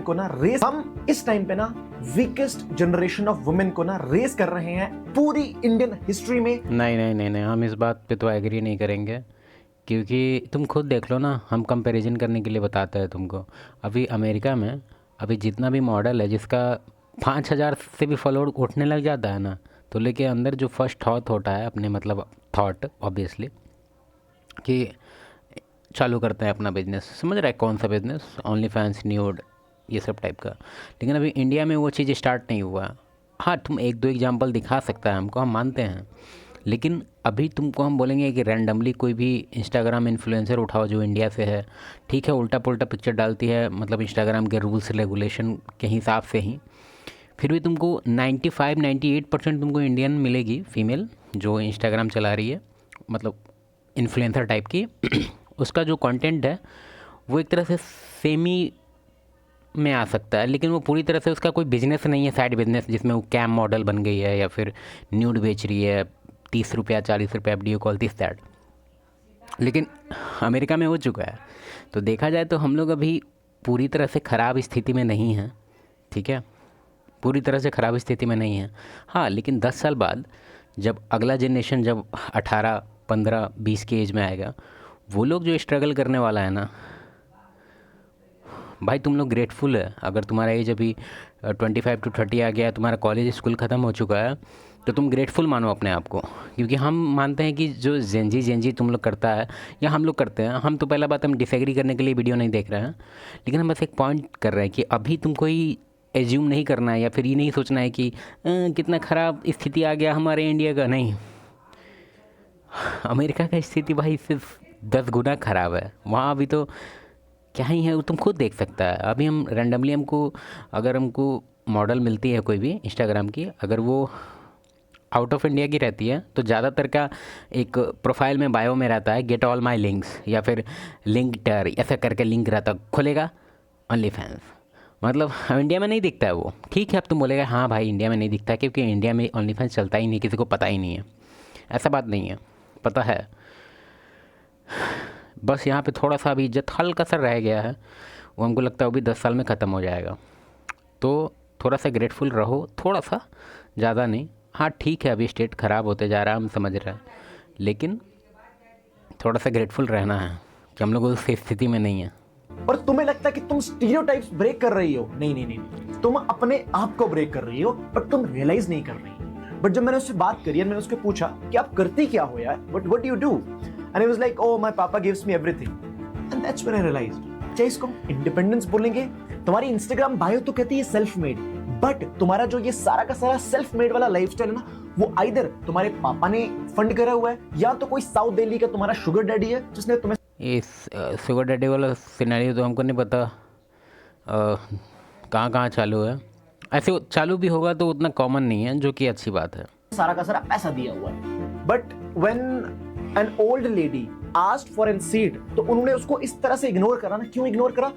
को ना रेस, हम इस टाइम पे ना वीकेस्ट जनरेशन ऑफ वुमेन को ना रेस कर रहे हैं पूरी इंडियन हिस्ट्री में। नहीं नहीं नहीं नहीं, हम इस बात पे तो एग्री नहीं करेंगे, क्योंकि तुम खुद देख लो ना, हम कंपैरिजन करने के लिए बताते हैं तुमको। अभी अमेरिका में अभी जितना भी मॉडल है जिसका 5,000 से भी फॉलोअर उठने लग जाता है ना, तो लेके अंदर जो फर्स्ट थॉट होता है अपने, मतलब थॉट ऑब्वियसली, कि चालू करते हैं अपना बिजनेस। समझ रहा है कौन सा बिजनेस? ओनली फैंस, न्यूड, ये सब टाइप का। लेकिन अभी इंडिया में वो चीज़ स्टार्ट नहीं हुआ। हाँ, तुम एक दो एग्जांपल दिखा सकता है हमको, हम मानते हैं, लेकिन अभी तुमको हम बोलेंगे कि रैंडमली कोई भी इंस्टाग्राम इन्फ्लुएंसर उठाओ जो इंडिया से है, ठीक है, उल्टा पुल्टा पिक्चर डालती है, मतलब इंस्टाग्राम के रूल्स रेगुलेशन के हिसाब से ही, फिर भी तुमको 95-98% तुमको इंडियन मिलेगी, फीमेल जो इंस्टाग्राम चला रही है, मतलब इन्फ्लुएंसर टाइप की। उसका जो कंटेंट है वो एक तरह से सेमी में आ सकता है, लेकिन वो पूरी तरह से उसका कोई बिजनेस नहीं है, साइड बिजनेस जिसमें वो कैम मॉडल बन गई है या फिर न्यूड बेच रही है, 30 रुपया 40 रुपया वीडियो कॉल, दिस दैट। लेकिन अमेरिका में हो चुका है। तो देखा जाए तो हम लोग अभी पूरी तरह से ख़राब स्थिति में नहीं हैं, ठीक है, पूरी तरह से ख़राब स्थिति में नहीं है। हाँ, लेकिन 10 साल बाद जब अगला जनरेशन जब 18, 15, 20 के एज में आएगा, वो लोग जो स्ट्रगल करने वाला है ना भाई, तुम लोग ग्रेटफुल है। अगर तुम्हारा एज अभी 25 to 30 आ गया है, तुम्हारा कॉलेज स्कूल ख़त्म हो चुका है, तो तुम ग्रेटफुल मानो अपने आप को। क्योंकि हम मानते हैं कि जो जेंजी तुम लोग करता है या हम लोग करते हैं, हम तो पहला बात हम डिसएग्री करने के लिए वीडियो नहीं देख रहे हैं, लेकिन हम बस एक पॉइंट कर रहे हैं कि अभी तुम कोई एज्यूम नहीं करना है या फिर ये नहीं सोचना है कि कितना ख़राब स्थिति आ गया हमारे इंडिया का। नहीं, अमेरिका का स्थिति भाई सिर्फ 10 गुना ख़राब है। वहाँ अभी तो क्या ही है, वो तुम खुद देख सकता है। अभी हम रैंडमली अगर हमको मॉडल मिलती है कोई भी इंस्टाग्राम की, अगर वो आउट ऑफ इंडिया की रहती है, तो ज़्यादातर का एक प्रोफाइल में बायो में रहता है गेट ऑल माय लिंक्स, या फिर लिंक्डइन ऐसा करके लिंक रहता, खुलेगा ओनली फैंस। मतलब इंडिया में नहीं दिखता है वो। ठीक है, अब तुम बोलेगा हाँ भाई इंडिया में नहीं दिखता क्योंकि इंडिया में ओनली फैंस चलता ही नहीं, किसी को पता ही नहीं है। ऐसा बात नहीं है, पता है, बस यहाँ पे थोड़ा सा अभी इज्जत हल्का सा रह गया है। वो हमको लगता है वो भी 10 साल में ख़त्म हो जाएगा। तो थोड़ा सा ग्रेटफुल रहो, थोड़ा सा, ज़्यादा नहीं। हाँ ठीक है, अभी स्टेट ख़राब होते जा रहा है, हम समझ रहे हैं, लेकिन थोड़ा सा ग्रेटफुल रहना है कि हम लोग उस स्थिति में नहीं है। और तुम्हें लगता है कि तुम स्टीरियोटाइप्स ब्रेक कर रही हो। नहीं नहीं नहीं, नहीं। तुम अपने आप को ब्रेक कर रही हो, बट तुम रियलाइज नहीं कर रही। बट जब मैंने उससे बात करी और मैंने उसको पूछा कि आप करती क्या हो यार, what you do, and he was like oh my papa gives me everything, and that's when I realized, चाहे इसको इंडिपेंडेंस बोलेंगे, तुम्हारी इंस्टाग्राम बायो तो कहती है सेल्फ मेड, बट तुम्हारा जो ये सारा का सारा सेल्फ मेड वाला लाइफस्टाइल है ना, वो आइदर तुम्हारे पापा ने फंड करा हुआ है या तो कोई साउथ दिल्ली का तुम्हारा शुगर डैडी है जिसने तुम्हें इस शुगर डैडी वाला सिनेरियो तो हमको नहीं पता कहाँ कहाँ चालू है। ऐसे चालू भी होगा तो उतना कॉमन नहीं है, जो कि अच्छी बात है। सारा का सारा पैसा दिया हुआ है। But when an old lady asked for an seat, तो उन्होंने उसको इस तरह से इग्नोर करा ना। क्यों इग्नोर करा?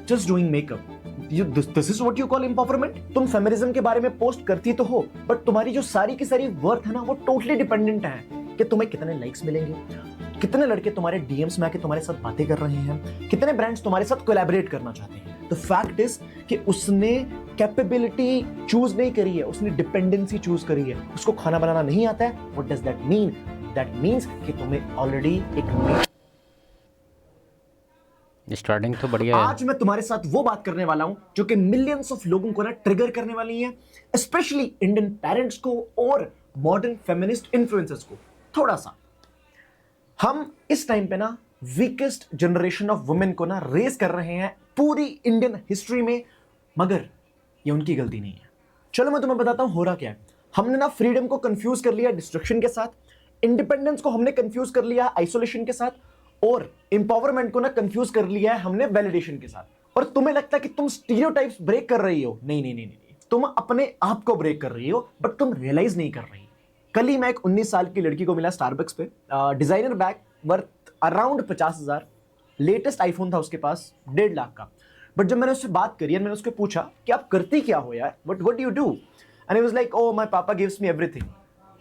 Just doing makeup. This is what you call empowerment. तुम फेमिनिज्म के बारे में पोस्ट करती तो हो, बट तुम्हारी जो सारी की सारी वर्थ है ना, वो टोटली डिपेंडेंट है कि तुम्हें कितने लाइक्स मिलेंगे, कितने लड़के तुम्हारे डीएम्स में आके तुम्हारे साथ बातें कर रहे हैं, कितने ब्रांड्स तुम्हारे साथ कोलैबोरेट करना चाहते हैं। द फैक्ट इज कि उसने कैपेबिलिटी चूज नहीं करी है, उसने डिपेंडेंसी चूज करी है। उसको खाना बनाना नहीं आता है। What does that mean? That means कि तुम्हें ऑलरेडी एक स्टार्टिंग तो बढ़िया है। आज मैं तुम्हारे साथ वो बात करने वाला हूं जो कि मिलियंस ऑफ लोगों को ना ट्रिगर करने वाली है, स्पेशली इंडियन पेरेंट्स को और मॉडर्न फेमिनिस्ट इन्फ्लुएंसर्स को। थोड़ा सा हम इस टाइम पे ना वीकेस्ट जनरेशन ऑफ वुमेन को ना रेस कर रहे हैं पूरी इंडियन हिस्ट्री में, मगर ये उनकी गलती नहीं है। चलो मैं तुम्हें बताता हूं हो रहा क्या है। हमने ना फ्रीडम को कंफ्यूज कर लिया डिस्ट्रक्शन के साथ, इंडिपेंडेंस को हमने कंफ्यूज कर लिया आइसोलेशन के साथ, और एम्पावरमेंट को ना कंफ्यूज कर लिया है हमने वैलिडेशन के साथ। और तुम्हें लगता है कि तुम स्टीरियोटाइप्स ब्रेक कर रही हो। नहीं नहीं नहीं नहीं, तुम अपने आप को ब्रेक कर रही हो, बट तुम रियलाइज नहीं कर रही। कल ही मैं एक 19 साल की लड़की को मिला स्टारबक्स पे, designer bag worth around 50,000, latest iPhone था उसके पास 1.5 लाख का। बट जब मैंने उससे बात करी और मैंने उसको पूछा कि आप करती क्या हो यार, what you do, and he was like oh my papa gives me everything,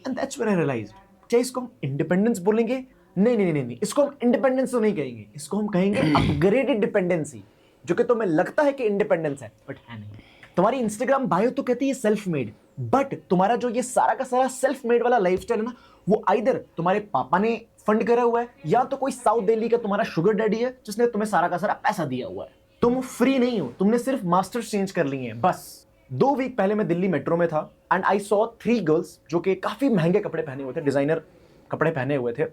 and that's when I realized, चाहे इसको हम इंडिपेंडेंस बोलेंगे, नहीं नहीं नहीं नहीं, इसको हम इंडिपेंडेंस तो नहीं कहेंगे, इसको हम कहेंगे अपग्रेडेड डिपेंडेंसी। जो कि तुम्हें लगता है कि इंडिपेंडेंस है बट है नहीं। तुम्हारी इंस्टाग्राम बायो तो कहती है सेल्फ मेड, बट तुम्हारा जो ये सारा का सारा सेल्फ मेड वाला लाइफस्टाइल है ना, वो आइदर तुम्हारे पापा ने फंड करा हुआ है या तो कोई साउथ दिल्ली का तुम्हारा शुगर डैडी है जिसने तुम्हें सारा का सारा पैसा दिया हुआ है। तुम फ्री नहीं हो, तुमने सिर्फ मास्टर्स चेंज कर लिए हैं बस। 2 वीक पहले मैं दिल्ली मेट्रो में था एंड आई सॉ 3 गर्ल्स जो कि काफी महंगे कपड़े पहने हुए थे, डिजाइनर कपड़े पहने हुए थे,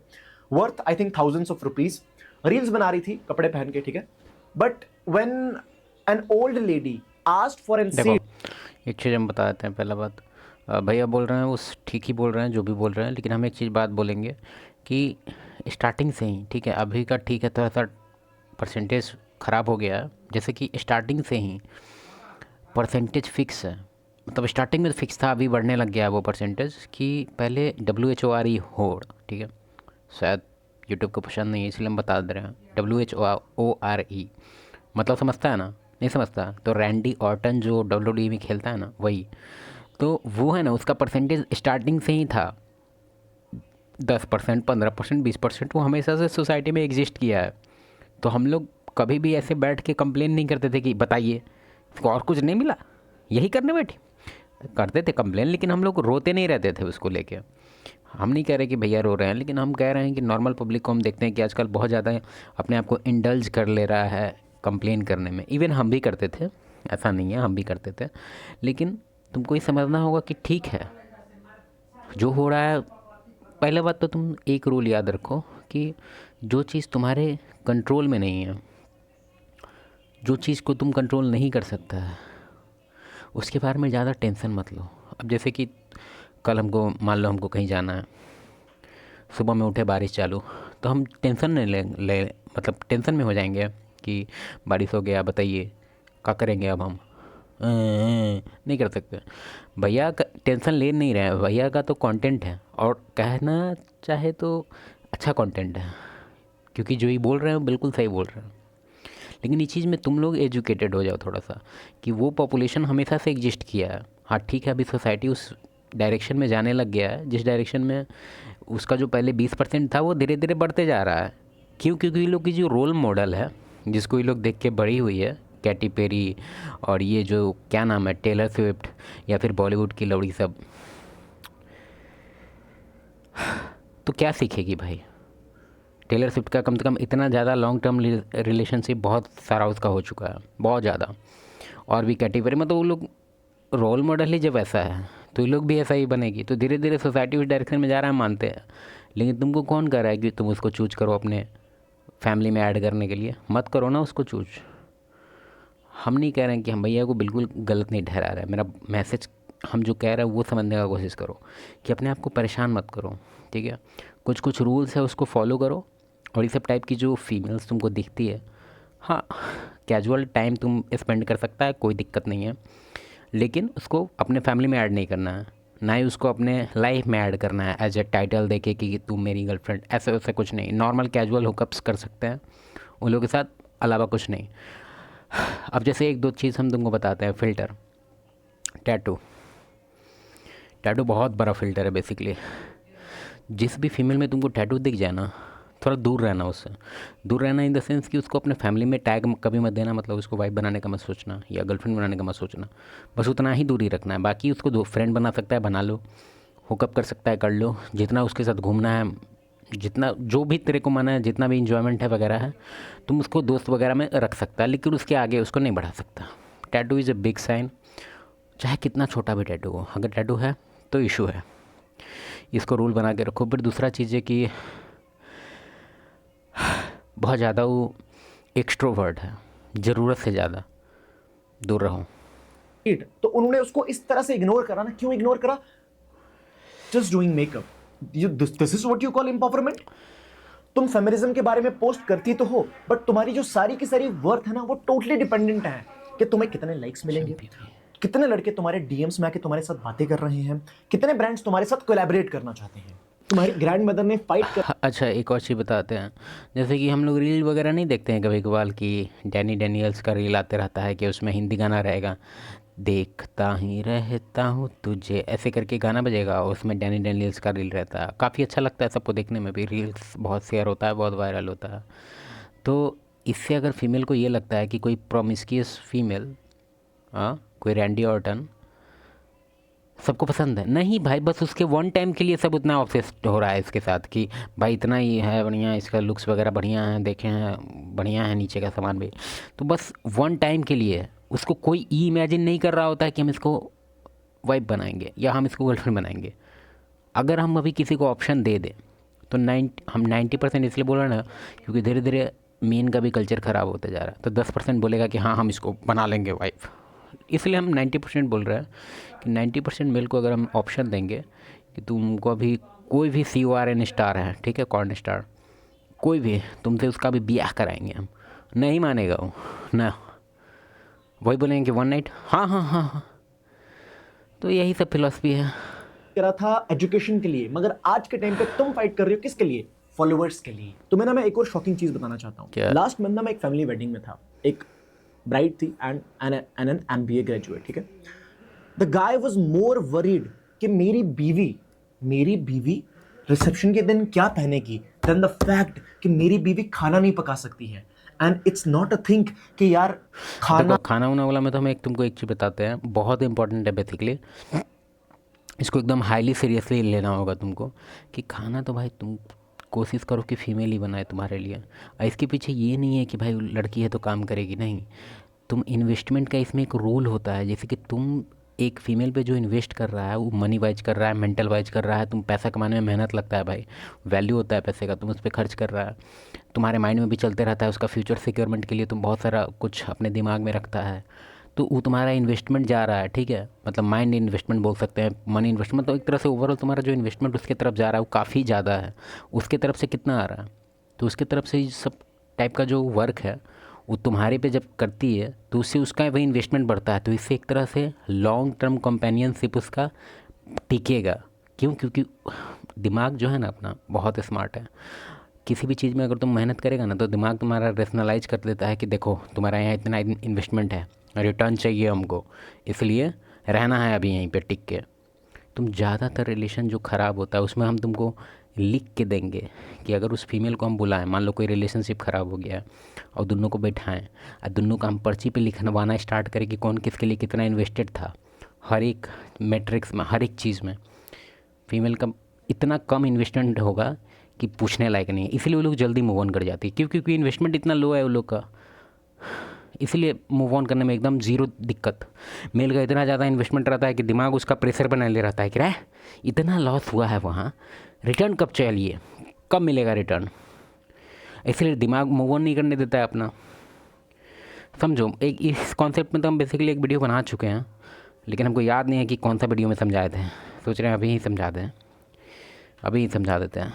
worth I think thousands of rupees, reels बना रही थी कपड़े पहन के, ठीक है। But when an old lady asked for an देखो, सीट। एक चीज़ हम बता देते हैं। पहला बात, भैया बोल रहे हैं वो ठीक ही बोल रहे हैं जो भी बोल रहे हैं, लेकिन हम एक चीज़ बात बोलेंगे कि स्टार्टिंग से ही, ठीक है, अभी का ठीक है, थोड़ा सा परसेंटेज ख़राब हो गया है। जैसे कि स्टार्टिंग से ही परसेंटेज फिक्स है, मतलब स्टार्टिंग में तो फिक्स था, अभी बढ़ने लग गया है वो परसेंटेज कि पहले WHORE होड़, ठीक है, शायद यूट्यूब को पसंद नहीं है इसलिए हम बता दे रहे हैं। WHORE मतलब समझता है ना? नहीं समझता तो रैंडी ऑर्टन जो WWE में खेलता है ना, वही तो वो है ना, उसका परसेंटेज स्टार्टिंग से ही था 10%, 15%, 20%। वो हमेशा से सोसाइटी में एग्जिस्ट किया है। तो हम लोग कभी भी ऐसे बैठ के कंप्लेन नहीं करते थे कि बताइए इसको और कुछ नहीं मिला, यही करने बैठे। करते थे कंप्लेन, लेकिन हम लोग रोते नहीं रहते थे उसको लेके। हम नहीं कह रहे कि भैया रो रहे हैं, लेकिन हम कह रहे हैं कि नॉर्मल पब्लिक को हम देखते हैं कि आजकल बहुत ज़्यादा अपने आप को इंडल्ज कर ले रहा है कंप्लेन करने में। इवन हम भी करते थे, ऐसा नहीं है, हम भी करते थे, लेकिन तुमको ये समझना होगा कि ठीक है जो हो रहा है। पहले बात तो तुम एक रूल याद रखो कि जो चीज़ तुम्हारे कंट्रोल में नहीं है, जो चीज़ को तुम कंट्रोल नहीं कर सकता है, उसके बारे में ज़्यादा टेंशन मत लो। अब जैसे कि कल हमको, मान लो हमको कहीं जाना है, सुबह में उठे बारिश चालू, तो हम टेंशन नहीं ले मतलब टेंशन में हो जाएंगे कि बारिश हो गया, बताइए क्या करेंगे अब हम। नहीं कर सकते। भैया का टेंशन ले नहीं रहे हैं, भैया का तो कंटेंट है, और कहना चाहे तो अच्छा कंटेंट है, क्योंकि जो ये बोल रहे हैं वो बिल्कुल सही बोल रहे हैं। लेकिन इस चीज़ में तुम लोग एजुकेटेड हो जाओ थोड़ा सा कि वो पॉपुलेशन हमेशा से एग्जिस्ट किया है। हाँ ठीक है, अभी सोसाइटी उस डायरेक्शन में जाने लग गया है जिस डायरेक्शन में उसका जो पहले 20% था वो धीरे धीरे बढ़ते जा रहा है। क्यों? क्योंकि ये लोग की जो रोल मॉडल है, जिसको ये लोग देख के बड़ी हुई है, कैटी पेरी और ये जो क्या नाम है, टेलर स्विफ्ट, या फिर बॉलीवुड की लौड़ी सब, तो क्या सीखेगी भाई? टेलर स्विफ्ट का कम से कम इतना ज़्यादा लॉन्ग टर्म रिलेशनशिप बहुत सारा उसका हो चुका है, बहुत ज़्यादा। और भी कैटी पेरी, मतलब वो लोग रोल मॉडल ही जब ऐसा है तो ये लोग भी ऐसा ही बनेगी। तो धीरे धीरे सोसाइटी उस डायरेक्शन में जा रहा है, मानते हैं, लेकिन तुमको कौन कह रहा है कि तुम उसको चूज करो अपने फैमिली में ऐड करने के लिए? मत करो ना उसको चूज। हम नहीं कह रहे हैं कि हम भैया को बिल्कुल गलत नहीं ठहरा रहे हैं। मेरा मैसेज, हम जो कह रहे हैं वो समझने का कोशिश करो कि अपने आप को परेशान मत करो, ठीक है। कुछ कुछ रूल्स है उसको फॉलो करो। और ये सब टाइप की जो फीमेल्स तुमको दिखती है, हाँ कैजुअल टाइम तुम स्पेंड कर सकता है, कोई दिक्कत नहीं है, लेकिन उसको अपने फैमिली में ऐड नहीं करना है, ना ही उसको अपने लाइफ में ऐड करना है एज ए टाइटल देके कि तू मेरी गर्लफ्रेंड। ऐसे वैसे कुछ नहीं, नॉर्मल कैजुअल हुकअप्स कर सकते हैं उन लोगों के साथ, अलावा कुछ नहीं। अब जैसे एक दो चीज़ हम तुमको बताते हैं। Filter, tattoo. टैटू बहुत बड़ा फ़िल्टर है बेसिकली। जिस भी फीमेल में तुमको टैटू दिख जाए ना, थोड़ा दूर रहना उससे। दूर रहना इन द सेंस कि उसको अपने फैमिली में टैग कभी मत देना, मतलब उसको वाइफ बनाने का मत सोचना या गर्लफ्रेंड बनाने का मत सोचना। बस उतना ही दूरी रखना है। बाकी उसको दो फ्रेंड बना सकता है, बना लो, हुकअप कर सकता है, कर लो, जितना उसके साथ घूमना है, जितना जो भी तेरे को माना है, जितना भी इन्जॉयमेंट है वगैरह है, तुम उसको दोस्त वगैरह में रख सकता है, लेकिन उसके आगे उसको नहीं बढ़ा सकता। Tattoo is a big sign, चाहे कितना छोटा भी टैटू हो। अगर टैटू है तो इशू है, इसको रूल बना के रखो। फिर दूसरा चीज़ है कि बहुत ज़्यादा वो एक्सट्रोवर्ट है, ज़रूरत से ज़्यादा दूर रहो। तो उन्होंने उसको इस तरह से इग्नोर करा ना। क्यों इग्नोर करा? Just doing makeup. This is what you call empowerment. तुम फेमिनिज्म के बारे में पोस्ट करती तो हो, बट तुम्हारी जो सारी की सारी वर्थ है ना, वो टोटली डिपेंडेंट है कि तुम्हें कितने लाइक्स मिलेंगे, कितने लड़के तुम्हारे डीएम्स में आके तुम्हारे साथ बातें कर रहे हैं, कितने ब्रांड्स तुम्हारे साथ कोलैबोरेट करना चाहते हैं। तुम्हारी ग्रैंड मदर ने फाइट कर। अच्छा, एक और चीज़ बताते हैं। जैसे कि हम लोग रील वगैरह नहीं देखते हैं कभी कभार कि डैनी डैनियल्स का रील आते रहता है कि उसमें हिंदी गाना रहेगा, देखता ही रहता हूँ तुझे, ऐसे करके गाना बजेगा और उसमें डैनी डैनियल्स का रील रहता है। काफ़ी अच्छा लगता है सबको देखने में भी, रील्स बहुत शेयर होता है, बहुत वायरल होता है। तो इससे अगर फीमेल को ये लगता है कि कोई प्रोमिस्क्यूअस फीमेल, हाँ, कोई रैंडी ऑर्टन सबको पसंद है, नहीं भाई, बस उसके वन टाइम के लिए सब उतना ऑब्सेस्ड हो रहा है इसके साथ कि भाई इतना ही है बढ़िया, इसका लुक्स वगैरह बढ़िया है, देखे हैं बढ़िया है, नीचे का सामान भी, तो बस वन टाइम के लिए उसको कोई इमेजिन नहीं कर रहा होता है कि हम इसको वाइफ बनाएंगे या हम इसको गर्लफ्रेंड बनाएंगे। अगर हम अभी किसी को ऑप्शन दे दें तो हम 90% इसलिए बोल रहे हैं ना क्योंकि धीरे धीरे मेन का भी कल्चर ख़राब होता जा रहा है, तो 10% बोलेगा कि हाँ हम इसको बना लेंगे वाइफ। इसलिए हम 90% बोल रहे हैं कि 90% मेल को अगर हम ऑप्शन देंगे कि तुमको अभी कोई भी CORN स्टार है, ठीक है, कॉर्न स्टार, कोई भी तुमसे उसका भी ब्याह कराएंगे हम, नहीं मानेगा वो ना, वही बोलेंगे कि वन नाइट, हाँ हाँ हाँ हाँ। तो यही सब फिलॉसफी है। करा था एजुकेशन के लिए, मगर आज के टाइम पे तुम फाइट कर रहे हो किसके लिए? फॉलोअर्स के लिए। तो मैं एक और शॉकिंग चीज बताना चाहता हूँ। क्या? लास्ट मंथ मैं एक फैमिली वेडिंग में था, एक ब्राइड थी एंड एन MBA ग्रेजुएट, ठीक है। The guy was more worried कि मेरी बीवी रिसेप्शन के दिन क्या पहनेगी देन द फैक्ट कि मेरी बीवी खाना नहीं पका सकती है। And it's not a thing कि यार खाना वाना वाला में तो हम तुमको एक चीज़ बताते हैं, बहुत इंपॉर्टेंट है बेसिकली, इसको एकदम हाईली सीरियसली लेना होगा तुमको कि खाना तो भाई तुम कोशिश करो कि फीमेल ही बनाए तुम्हारे लिए। और इसके पीछे ये नहीं है कि भाई लड़की है तो काम करेगी, नहीं, तुम इन्वेस्टमेंट का इसमें एक रूल होता है, जैसे कि तुम एक फ़ीमेल पे जो इन्वेस्ट कर रहा है वो मनी वाइज कर रहा है, मेंटल वाइज कर रहा है, तुम पैसा कमाने में मेहनत लगता है भाई, वैल्यू होता है पैसे का, तुम उस पर खर्च कर रहा है, तुम्हारे माइंड में भी चलते रहता है, उसका फ्यूचर सिक्योरमेंट के लिए तुम बहुत सारा कुछ अपने दिमाग में रखता है, तो वो तुम्हारा इन्वेस्टमेंट जा रहा है, ठीक है, मतलब माइंड इन्वेस्टमेंट बोल सकते हैं, मनी इन्वेस्टमेंट, तो एक तरह से ओवरऑल तुम्हारा जो इन्वेस्टमेंट उसके तरफ जा रहा है वो काफ़ी ज़्यादा है। उसके तरफ से कितना आ रहा है, तो उसके तरफ से सब टाइप का जो वर्क है वो तुम्हारे पे जब करती है तो उससे उसका वही इन्वेस्टमेंट बढ़ता है, तो इससे एक तरह से लॉन्ग टर्म कंपेनियनशिप उसका टिकेगा। क्यों? क्योंकि दिमाग जो है ना अपना बहुत स्मार्ट है, किसी भी चीज़ में अगर तुम मेहनत करेगा ना तो दिमाग तुम्हारा रेशनलाइज कर देता है कि देखो तुम्हारा यहाँ इतना इन्वेस्टमेंट है, रिटर्न चाहिए हमको, इसलिए रहना है अभी यहीं पे टिक के। तुम ज़्यादातर रिलेशन जो ख़राब होता है उसमें हम तुमको लिख के देंगे कि अगर उस फीमेल को हम बुलाएं, मान लो कोई रिलेशनशिप ख़राब हो गया है और दोनों को बैठाएं और दोनों का हम पर्ची पे लिखवाना स्टार्ट करें कि कौन किसके लिए कितना इन्वेस्टेड था, हर एक मैट्रिक्स में, हर एक चीज़ में फीमेल का इतना कम इन्वेस्टमेंट होगा कि पूछने लायक नहीं है, इसलिए वो लोग जल्दी मूव ऑन कर जाती है, क्योंकि इन्वेस्टमेंट इतना लो है वो लोग का, इसलिए मूव ऑन करने में एकदम ज़ीरो दिक्कत। मेल का इतना ज़्यादा इन्वेस्टमेंट रहता है कि दिमाग उसका प्रेशर बना ले रहता है कि रह इतना लॉस हुआ है वहाँ, रिटर्न कब चाहिए, कब मिलेगा रिटर्न, इसलिए दिमाग मूव ऑन नहीं करने देता है अपना। समझो, एक इस कॉन्सेप्ट में तो हम बेसिकली एक वीडियो बना चुके हैं, लेकिन हमको याद नहीं है कि कौन सा वीडियो में समझाए थे, सोच रहे हैं अभी ही समझा दें, अभी ही समझा देते हैं।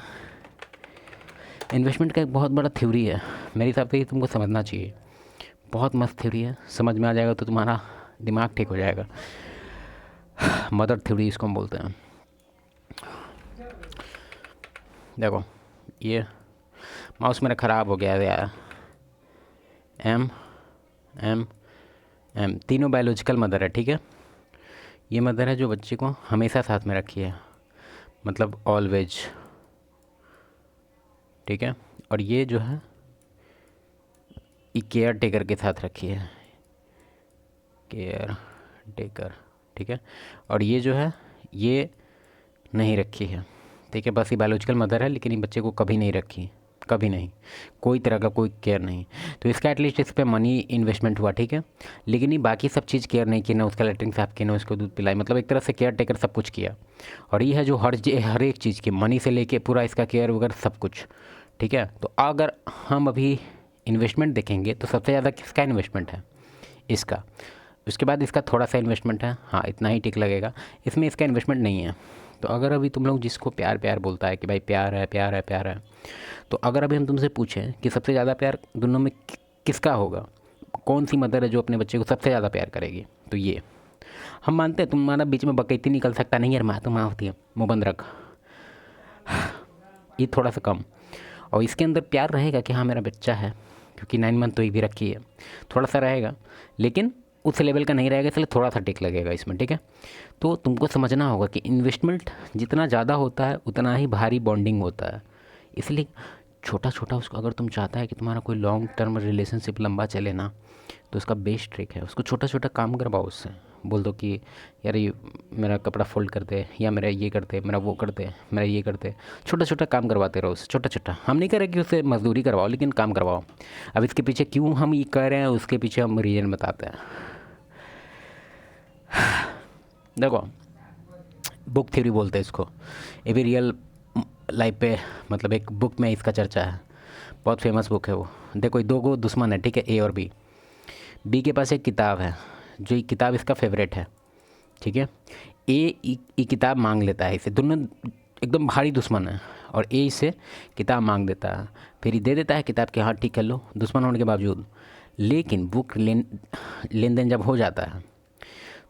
इन्वेस्टमेंट का एक बहुत बड़ा थ्योरी है, मेरे हिसाब से ही तुमको समझना चाहिए, बहुत मस्त थ्योरी है, समझ में आ जाएगा तो तुम्हारा दिमाग ठीक हो जाएगा। मदर थ्योरी इसको हम बोलते हैं। देखो ये माउस मेरा ख़राब हो गया है यार, एम एम एम तीनों बायोलॉजिकल मदर है, ठीक है, ये मदर है जो बच्चे को हमेशा साथ में रखी है, मतलब ऑलवेज, ठीक है, और ये जो है ये केयर टेकर के साथ रखी है, केयर टेकर, ठीक है, और ये जो है ये नहीं रखी है, ठीक है, बस ये बायोलॉजिकल मदर है लेकिन ये बच्चे को कभी नहीं रखी, कभी नहीं, कोई तरह का कोई केयर नहीं, तो इसका एटलीस्ट इस पर मनी इन्वेस्टमेंट हुआ, ठीक है, लेकिन ये बाकी सब चीज़ केयर नहीं की, ना उसका लेटरिन साफ किया, ना उसको दूध पिलाई, मतलब एक तरह से केयर टेकर सब कुछ किया, और ये है जो हर एक चीज़ की मनी से लेके पूरा इसका केयर वगैरह सब कुछ, ठीक है। तो अगर हम अभी इन्वेस्टमेंट देखेंगे तो सबसे ज़्यादा किसका इन्वेस्टमेंट है, इसका, उसके बाद इसका थोड़ा सा इन्वेस्टमेंट है, हाँ इतना ही टिक लगेगा, इसमें इसका इन्वेस्टमेंट नहीं है। तो अगर अभी तुम लोग जिसको प्यार प्यार बोलता है कि भाई प्यार है प्यार है प्यार है, तो अगर अभी हम तुमसे पूछें कि सबसे ज़्यादा प्यार दोनों में किसका होगा, कौन सी मदर है जो अपने बच्चे को सबसे ज़्यादा प्यार करेगी, तो ये हम मानते हैं, तुम्हारा बीच में बकैती निकल सकता नहीं यार, माँ तो माँ होती है, मुँह बंद रख, ये थोड़ा सा कम, और इसके अंदर प्यार रहेगा कि हाँ मेरा बच्चा है, क्योंकि 9 मंथ तो एक भी रखी है, थोड़ा सा रहेगा, लेकिन उस लेवल का नहीं रहेगा, इसलिए थोड़ा सा टिक लगेगा इसमें, ठीक है। तो तुमको समझना होगा कि इन्वेस्टमेंट जितना ज़्यादा होता है उतना ही भारी बॉन्डिंग होता है, इसलिए छोटा छोटा उसको, अगर तुम चाहता है कि तुम्हारा कोई लॉन्ग टर्म रिलेशनशिप लंबा चले ना, तो उसका बेस्ट ट्रिक है उसको छोटा छोटा काम करवाओ उससे। बोल दो कि यार ये मेरा कपड़ा फोल्ड कर दे, या मेरा ये कर दे, मेरा वो कर दे, मेरा ये कर दे। छोटा छोटा काम करवाते रहो उससे, छोटा छोटा। हम नहीं कह रहे कि उससे मजदूरी करवाओ, लेकिन काम करवाओ। अब इसके पीछे क्यों हम ये कर रहे हैं, उसके पीछे हम रीज़न बताते हैं। देखो, बुक थ्योरी बोलते हैं इसको, ये भी रियल लाइफ पे, मतलब एक बुक में इसका चर्चा है, बहुत फेमस बुक है वो। देखो, दो गो दुश्मन है, ठीक है, ए और बी। बी के पास एक किताब है, जो ये किताब इसका फेवरेट है, ठीक है। ये किताब मांग लेता है इसे, दोनों एकदम भारी दुश्मन है, और ए इसे किताब मांग देता है, फिर ये दे देता है किताब के, हाँ ठीक है लो, दुश्मन होने के बावजूद। लेकिन बुक लेन देन जब हो जाता है,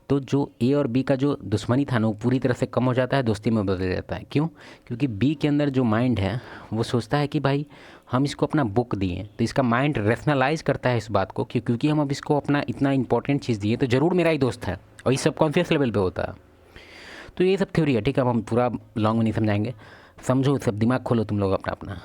तो जो ए और बी का जो दुश्मनी था ना, वो पूरी तरह से कम हो जाता है, दोस्ती में बदल जाता है। क्यों? क्योंकि बी के अंदर जो माइंड है वो सोचता है कि भाई हम इसको अपना बुक दिए, तो इसका माइंड रेशनलाइज करता है इस बात को कि क्योंकि हम अब इसको अपना इतना इंपॉर्टेंट चीज़ दिए, तो ज़रूर मेरा ही दोस्त है, और ये सबकॉन्शियस लेवल पे होता है। तो ये सब थ्योरी है, ठीक है। अब हम पूरा लॉन्ग में नहीं समझाएंगे, समझो सब, दिमाग खोलो तुम लोग अपना अपना।